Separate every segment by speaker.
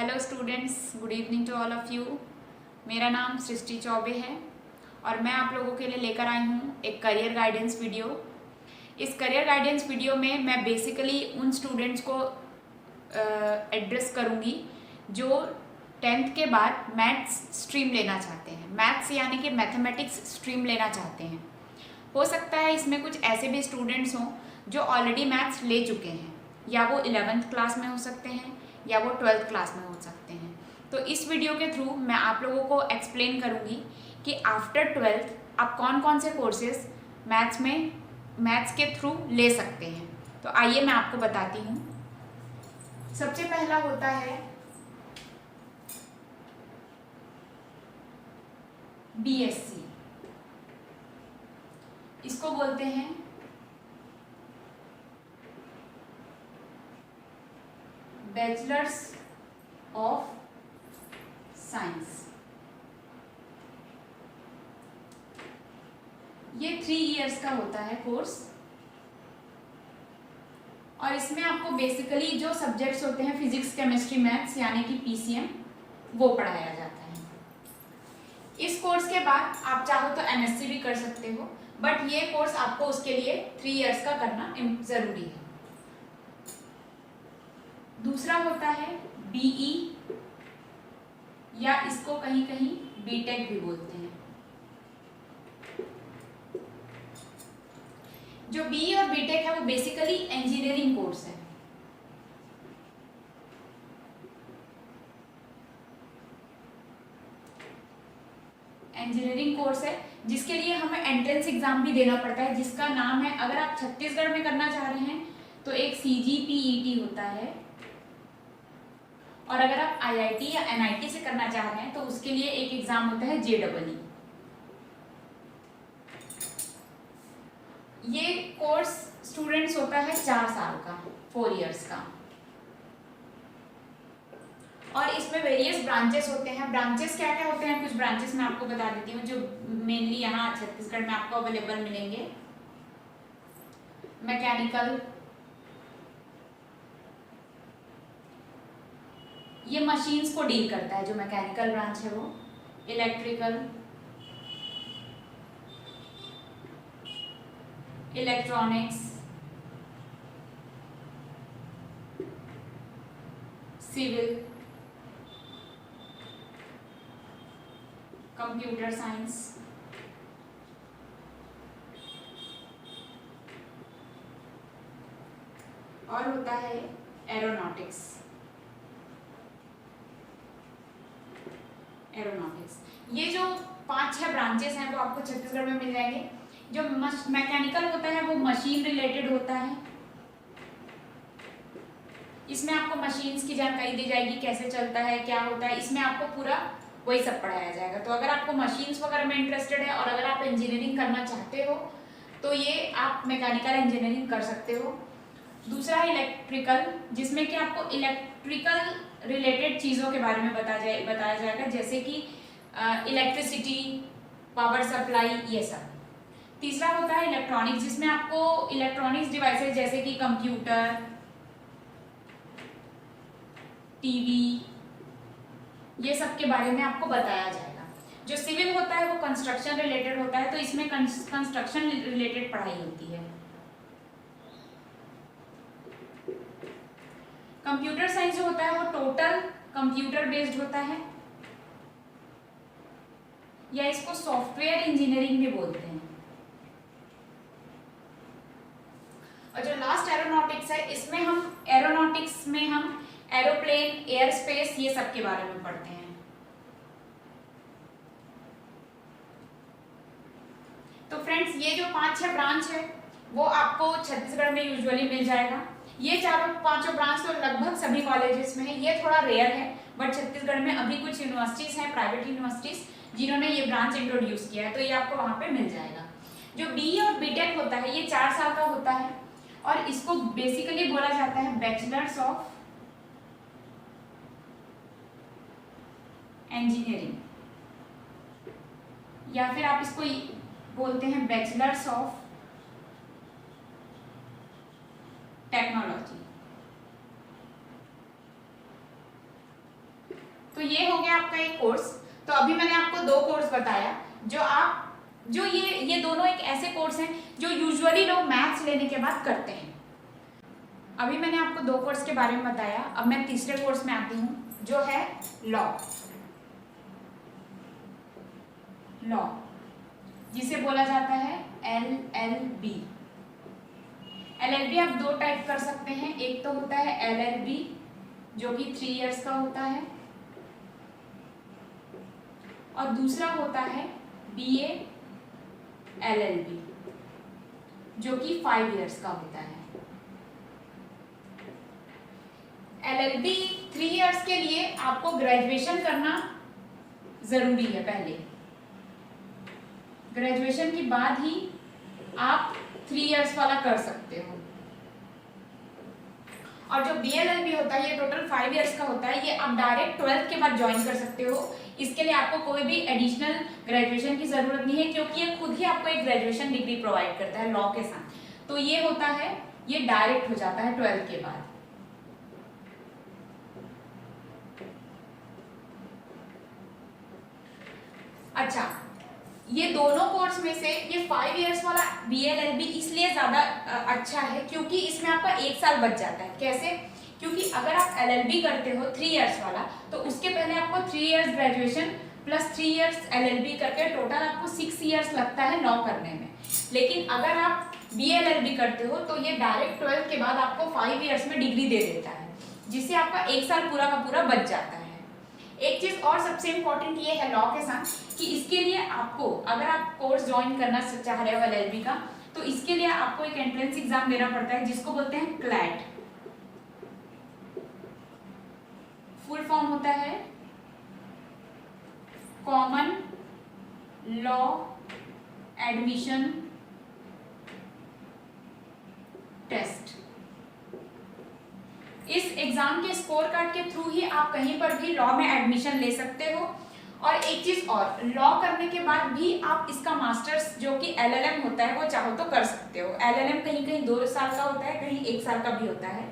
Speaker 1: Hello students, good evening to all of you. मेरा नाम सृष्टि चौबे है और मैं आप लोगों के लिए लेकर आई हूँ एक करियर गाइडेंस वीडियो। इस करियर गाइडेंस वीडियो में मैं बेसिकली उन स्टूडेंट्स को एड्रेस करूँगी जो 10th के बाद मैथ्स स्ट्रीम लेना चाहते हैं, मैथ्स यानी कि मैथमेटिक्स स्ट्रीम लेना चाहते हैं। हो सकता है इसमें कुछ ऐसे भी स्टूडेंट्स हों जो ऑलरेडी मैथ्स ले चुके हैं, या वो 11th क्लास में हो सकते हैं या वो 12th क्लास में हो सकते हैं। तो इस वीडियो के थ्रू मैं आप लोगों को एक्सप्लेन करूँगी कि आफ्टर 12th आप कौन कौन से कोर्सेज मैथ्स के थ्रू ले सकते हैं। तो आइए मैं आपको बताती हूँ। सबसे पहला होता है बीएससी, इसको बोलते हैं बैचलर्स ऑफ साइंस। ये 3 इयर्स का होता है कोर्स और इसमें आपको बेसिकली जो सब्जेक्ट्स होते हैं फिजिक्स, केमिस्ट्री, मैथ्स यानी कि पीसीएम वो पढ़ाया जाता है। इस कोर्स के बाद आप चाहो तो एमएससी भी कर सकते हो, बट ये कोर्स आपको उसके लिए 3 इयर्स का करना जरूरी है। दूसरा होता है बीई या इसको कहीं कहीं बीटेक भी बोलते हैं। जो बीई और बीटेक है वो बेसिकली इंजीनियरिंग कोर्स है। इंजीनियरिंग कोर्स है जिसके लिए हमें एंट्रेंस एग्जाम भी देना पड़ता है, जिसका नाम है, अगर आप छत्तीसगढ़ में करना चाह रहे हैं तो एक सीजीपीईटी होता है, और अगर आप आईआईटी या एनआईटी से करना चाह रहे हैं तो उसके लिए एक एग्जाम होता है जेईई। ये कोर्स स्टूडेंट्स होता है 4 साल का, 4 इयर्स का, और इसमें वेरियस ब्रांचेस होते हैं। ब्रांचेस क्या क्या होते हैं, कुछ ब्रांचेस मैं आपको बता देती हूँ जो मेनली यहाँ छत्तीसगढ़ में आपको अवेलेबल मिलेंगे। मैकेनिकल, ये मशीन्स को डील करता है, जो मैकेनिकल ब्रांच है वो। Electrical, electronics, civil, computer science, और होता है एरोनॉटिक्स। ये जो 5-6 ब्रांचेस हैं वो आपको छत्तीसगढ़ में मिल जाएंगे। जो मैकेनिकल होता है वो मशीन रिलेटेड होता है। इसमें आपको मशीन्स की जानकारी दी जाएगी, कैसे चलता है, क्या होता है, इसमें आपको पूरा वही सब पढ़ाया जाएगा। तो अगर आपको मशीन्स वगैरह में इंटरेस्टेड है और अगर आप इंजीनियरिंग करना चाहते हो तो ये आप मैकेनिकल इंजीनियरिंग कर सकते हो। दूसरा है इलेक्ट्रिकल, जिसमें कि आपको इलेक्ट्रिकल रिलेटेड चीज़ों के बारे में बताया जाएगा, जैसे कि इलेक्ट्रिसिटी, पावर सप्लाई, ये सब। तीसरा होता है इलेक्ट्रॉनिक्स, जिसमें आपको इलेक्ट्रॉनिक्स डिवाइसेस जैसे कि कंप्यूटर, टीवी, ये सब के बारे में आपको बताया जाएगा। जो सिविल होता है वो कंस्ट्रक्शन रिलेटेड होता है, तो इसमें कंस्ट्रक्शन रिलेटेड पढ़ाई होती है। कंप्यूटर साइंस जो होता है वो टोटल कंप्यूटर बेस्ड होता है, या इसको सॉफ्टवेयर इंजीनियरिंग भी बोलते हैं। और जो लास्ट एरोनॉटिक्स है, इसमें हम एरोनॉटिक्स में हम एरोप्लेन, एयर स्पेस, ये सब के बारे में पढ़ते हैं। तो फ्रेंड्स, ये जो 5-6 ब्रांच है वो आपको छत्तीसगढ़ में यूजुअली मिल जाएगा। ये 4-5 ब्रांच तो लगभग सभी कॉलेजेस में है, ये थोड़ा रेयर है, बट छत्तीसगढ़ में अभी कुछ यूनिवर्सिटीज हैं, प्राइवेट यूनिवर्सिटीज, जिन्होंने ये ब्रांच इंट्रोड्यूस किया है, तो ये आपको वहाँ पे मिल जाएगा। जो बी और बीटेक होता है ये 4 साल का होता है और इसको बेसिकली बोला जाता है बैचलर्स ऑफ इंजीनियरिंग, या फिर आप इसको बोलते हैं बैचलर्स ऑफ टेक्नोलॉजी। तो ये हो गया आपका एक कोर्स। तो अभी मैंने आपको 2 कोर्स बताया जो ये दोनों एक ऐसे कोर्स हैं जो यूजुअली लोग मैथ्स लेने के बाद करते हैं। अभी मैंने आपको 2 कोर्स के बारे में बताया। अब मैं तीसरे कोर्स में आती हूँ जो है लॉ, जिसे बोला जाता है LLB। LLB आप 2 टाइप कर सकते हैं। एक तो होता है LLB जो कि 3 इयर्स का होता है, और दूसरा होता है BA LLB जो कि 5 इयर्स का होता है। LLB 3 इयर्स के लिए आपको ग्रेजुएशन करना जरूरी है। पहले ग्रेजुएशन के बाद ही आप 3 इयर्स वाला कर सकते हो। और जो BLLB होता है ये टोटल 5 इयर्स का होता है। ये आप डायरेक्ट 12th के बाद ज्वाइन कर सकते हो। इसके लिए आपको कोई भी एडिशनल ग्रेजुएशन की जरूरत नहीं है, क्योंकि ये खुद ही आपको एक ग्रेजुएशन डिग्री प्रोवाइड करता है लॉ के साथ। तो ये होता है, ये डायरेक्ट हो जाता है 12th के बाद। अच्छा, ये दोनों कोर्स में से ये 5 इयर्स वाला BLLB इसलिए ज़्यादा अच्छा है क्योंकि इसमें आपका 1 साल बच जाता है। कैसे? क्योंकि अगर आप LLB करते हो 3 इयर्स वाला तो उसके पहले आपको 3 years graduation plus 3 years LLB करके टोटल आपको 6 इयर्स लगता है लॉ करने में। लेकिन अगर आप BLLB करते हो तो ये डायरेक्ट 12th के बाद आपको 5 इयर्स में डिग्री दे देता है, जिससे आपका 1 साल पूरा का पूरा बच जाता है। एक चीज और सबसे इम्पोर्टेंट ये है लॉ के साथ कि इसके लिए आपको, अगर आप कोर्स ज्वाइन करना चाह रहे हो LLB का, तो इसके लिए आपको एक एंट्रेंस एग्जाम देना पड़ता है जिसको बोलते हैं क्लैट। फुल फॉर्म होता है कॉमन लॉ एडमिशन टेस्ट। इस एग्जाम के स्कोर कार्ड के थ्रू ही आप कहीं पर भी लॉ में एडमिशन ले सकते हो। और एक चीज और, लॉ करने के बाद भी आप इसका मास्टर्स जो कि LLM होता है वो चाहो तो कर सकते हो। LLM कहीं कहीं 2 साल का होता है, कहीं 1 साल का भी होता है।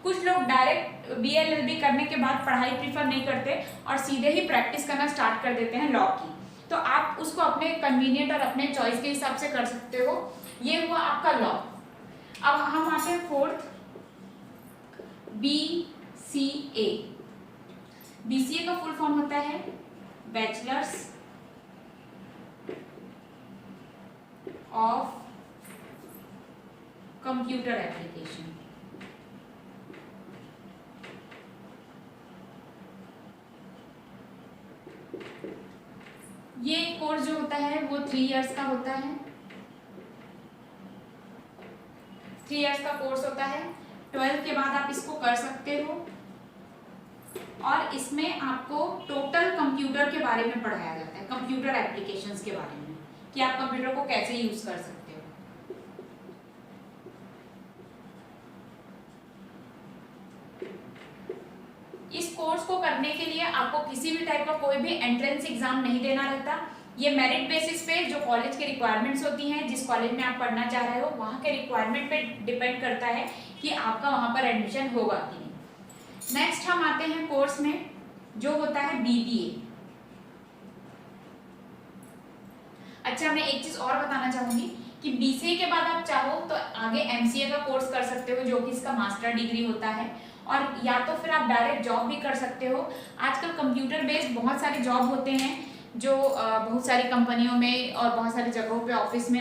Speaker 1: कुछ लोग डायरेक्ट BLLB करने के बाद पढ़ाई प्रीफर नहीं करते और सीधे ही प्रैक्टिस करना स्टार्ट कर देते हैं लॉ की। तो आप उसको अपने कन्वीनियंट और अपने चॉइस के हिसाब से कर सकते हो। ये हुआ आपका लॉ। अब हम आते हैं 4th BCA। BCA का फुल फॉर्म होता है बैचलर्स ऑफ कंप्यूटर एप्लीकेशन। ये कोर्स जो होता है वो 3 इयर्स का होता है। 3 इयर्स का कोर्स होता है। 12th के बाद आप इसको कर सकते हो और इसमें आपको टोटल कंप्यूटर के बारे में पढ़ाया जाता है, कंप्यूटर एप्लीकेशंस के बारे में कि आप कंप्यूटर को कैसे यूज कर सकते हो। इस कोर्स को करने के लिए आपको किसी भी टाइप का कोई भी एंट्रेंस एग्जाम नहीं देना रहता। ये मेरिट बेसिस पे जो कॉलेज के रिक्वायरमेंट्स होती हैं, जिस कॉलेज में आप पढ़ना चाह रहे हो वहाँ के रिक्वायरमेंट पे डिपेंड करता है कि आपका वहाँ पर एडमिशन होगा कि नहीं। नेक्स्ट हम आते हैं कोर्स में जो होता है BBA। अच्छा, मैं एक चीज और बताना चाहूंगी कि BCA के बाद आप चाहो तो आगे MCA का कोर्स कर सकते हो जो कि इसका मास्टर डिग्री होता है, और या तो फिर आप डायरेक्ट जॉब भी कर सकते हो। आजकल कंप्यूटर बेस्ड बहुत सारे जॉब होते हैं जो बहुत सारी कंपनियों में और बहुत सारी जगहों पे ऑफिस में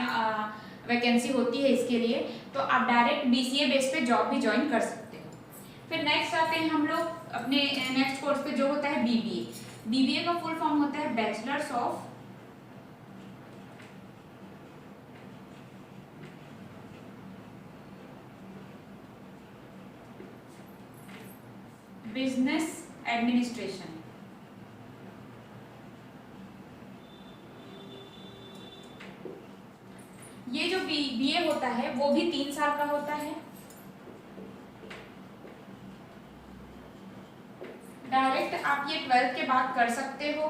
Speaker 1: वैकेंसी होती है इसके लिए, तो आप डायरेक्ट BCA बेस पे जॉब भी ज्वाइन कर सकते हो। फिर नेक्स्ट आते हैं हम लोग अपने नेक्स्ट कोर्स पे जो होता है BBA। BBA का फुल फॉर्म होता है बैचलर्स ऑफ बिजनेस एडमिनिस्ट्रेशन। ये जो BA होता है वो भी 3 साल का होता है। डायरेक्ट आप ये 12th के बाद कर सकते हो।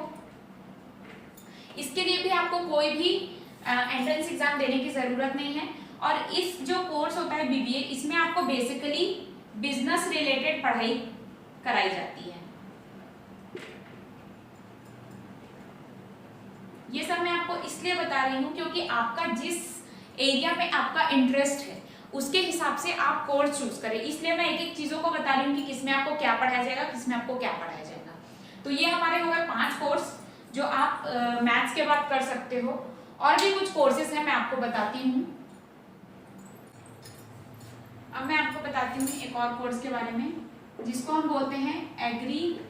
Speaker 1: इसके लिए भी आपको कोई भी एंट्रेंस एग्जाम देने की जरूरत नहीं है। और इस जो कोर्स होता है BBA, इसमें आपको बेसिकली बिजनेस रिलेटेड पढ़ाई कराई जाती है। इसलिए बता रही हूँ क्योंकि आपका जिस एरिया में आपका इंटरेस्ट है उसके हिसाब से आप कोर्स चूज करें, इसलिए मैं एक एक चीजों को बता रही हूँ कि किसमें आपको क्या पढ़ाया जाएगा, किसमें आपको क्या पढ़ाया जाएगा। तो ये हमारे हो गए 5 कोर्स जो आप मैथ्स के बाद कर सकते हो। और भी कुछ कोर्सेज हैं, मैं आपको बताती हूँ। अब मैं आपको बताती हूँ एक और कोर्स के बारे में जिसको हम बोलते हैं एग्रीकल्चर।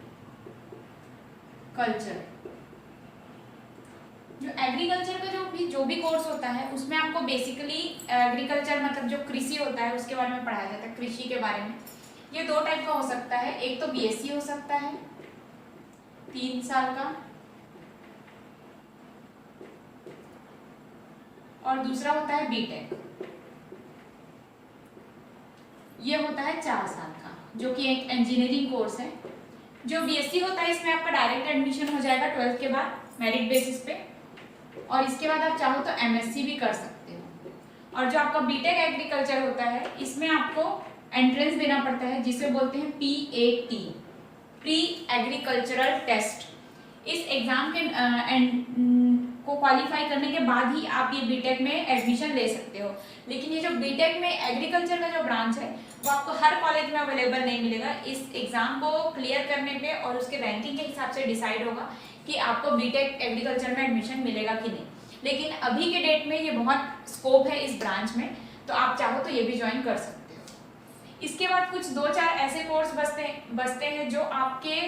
Speaker 1: जो एग्रीकल्चर का जो भी कोर्स होता है उसमें आपको बेसिकली एग्रीकल्चर मतलब जो कृषि होता है उसके बारे में पढ़ाया जाता है, कृषि के बारे में। ये 2 टाइप का हो सकता है, एक तो बीएससी हो सकता है 3 साल का, और दूसरा होता है बीटेक, ये होता है 4 साल का, जो कि एक इंजीनियरिंग कोर्स है। जो बीएससी होता है इसमें आपका डायरेक्ट एडमिशन हो जाएगा 12th के बाद मेरिट बेसिस पे, और इसके बाद आप चाहो तो एमएससी भी कर सकते हो। और जो आपका बीटेक एग्रीकल्चर होता है इसमें आपको एंट्रेंस देना पड़ता है जिसे बोलते हैं PAT, प्री एग्रीकल्चरल टेस्ट। इस एग्जाम के को क्वालिफाई करने के बाद ही आप ये बीटेक में एडमिशन ले सकते हो। लेकिन ये जो बीटेक में एग्रीकल्चर का जो ब्रांच है वो आपको हर कॉलेज में अवेलेबल नहीं मिलेगा। इस एग्जाम को क्लियर करने पे और उसके रैंकिंग के हिसाब से डिसाइड होगा कि आपको बीटेक एग्रीकल्चर में एडमिशन मिलेगा कि नहीं। लेकिन अभी के डेट में ये बहुत स्कोप है इस ब्रांच में, तो आप चाहो तो ये भी ज्वाइन कर सकते हो। इसके बाद कुछ 2-4 ऐसे कोर्स बचते हैं जो आपके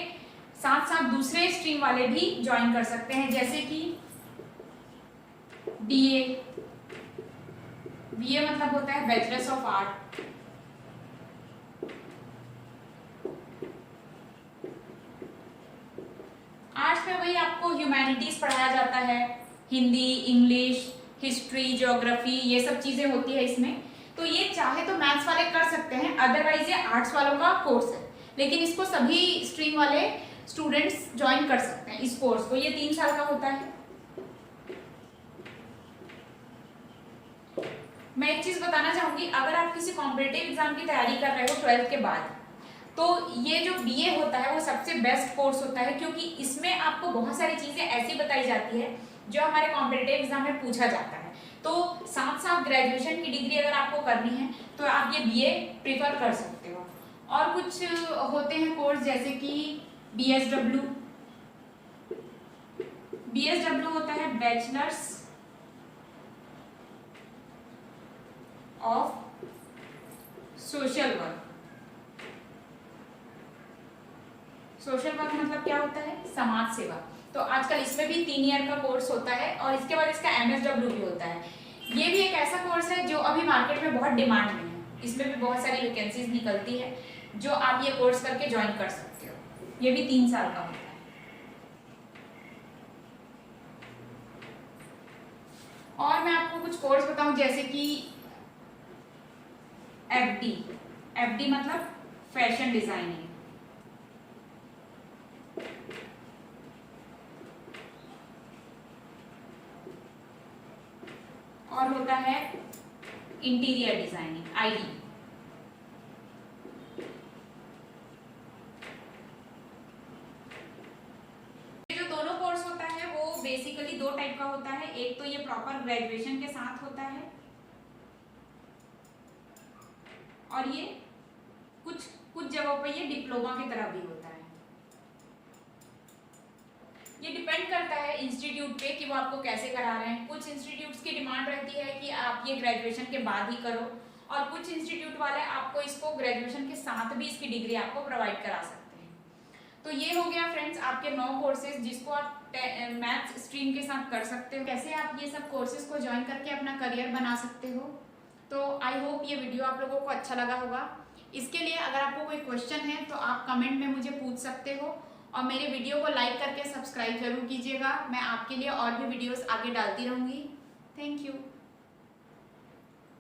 Speaker 1: साथ साथ दूसरे स्ट्रीम वाले भी ज्वाइन कर सकते हैं, जैसे कि BA मतलब होता है बैचलर्स ऑफ आर्ट। आर्ट्स में वही आपको ह्यूमैनिटीज पढ़ाया जाता है, हिंदी, इंग्लिश, हिस्ट्री, ज्योग्राफी, ये सब चीजें होती है इसमें। तो ये चाहे तो मैथ्स वाले कर सकते हैं, अदरवाइज ये आर्ट्स वालों का कोर्स है, लेकिन इसको सभी स्ट्रीम वाले स्टूडेंट्स ज्वाइन कर सकते हैं इस कोर्स को। ये 3 साल का होता है। मैं एक चीज बताना चाहूंगी, अगर आप किसी कॉम्पिटिटिव एग्जाम की तैयारी कर रहे हो 12th के बाद, तो ये जो BA होता है वो सबसे बेस्ट कोर्स होता है, क्योंकि इसमें आपको बहुत सारी चीजें ऐसी बताई जाती है जो हमारे कॉम्पिटिटिव एग्जाम में पूछा जाता है। तो साथ साथ ग्रेजुएशन की डिग्री अगर आपको करनी है तो आप ये BA प्रीफर कर सकते हो। और कुछ होते हैं कोर्स जैसे कि BSW होता है bachelors of social work. Social work मतलब क्या होता है? समाज सेवा। तो आजकल इसमें भी 3 ईयर का कोर्स होता है और इसके बाद इसका MSW भी होता है। ये भी एक ऐसा कोर्स है जो अभी मार्केट में बहुत डिमांड में है, इसमें भी बहुत सारी वैकेंसीज निकलती है जो आप ये कोर्स करके ज्वाइन कर सकते हो। ये भी 3 साल का होता है। और मैं आपको कुछ कोर्स बताऊं जैसे कि FD मतलब फैशन डिजाइनिंग। और होता है इंटीरियर डिजाइनिंग ID। जो दोनों कोर्स होता है वो बेसिकली 2 टाइप का होता है। एक तो ये प्रॉपर ग्रेजुएशन के साथ होता है और ये कुछ जगहों पर ये डिप्लोमा की तरह भी होता है। ये डिपेंड करता है इंस्टीट्यूट पे कि वो आपको कैसे करा रहे हैं। कुछ इंस्टीट्यूट्स की डिमांड रहती है कि आप ये ग्रेजुएशन के बाद ही करो, और कुछ इंस्टीट्यूट वाले आपको इसको ग्रेजुएशन के साथ भी इसकी डिग्री आपको प्रोवाइड करा सकते हैं। तो ये हो गया फ्रेंड्स आपके 9 कोर्सेज जिसको आप मैथ्स स्ट्रीम के साथ कर सकते हो। कैसे आप ये सब कोर्सेज को ज्वाइन करके अपना करियर बना सकते हो। तो आई होप ये वीडियो आप लोगों को अच्छा लगा होगा। इसके लिए अगर आपको कोई क्वेश्चन है तो आप कमेंट में मुझे पूछ सकते हो, और मेरे वीडियो को लाइक करके सब्सक्राइब जरूर कीजिएगा। मैं आपके लिए और भी वीडियोस आगे डालती रहूँगी। Thank you.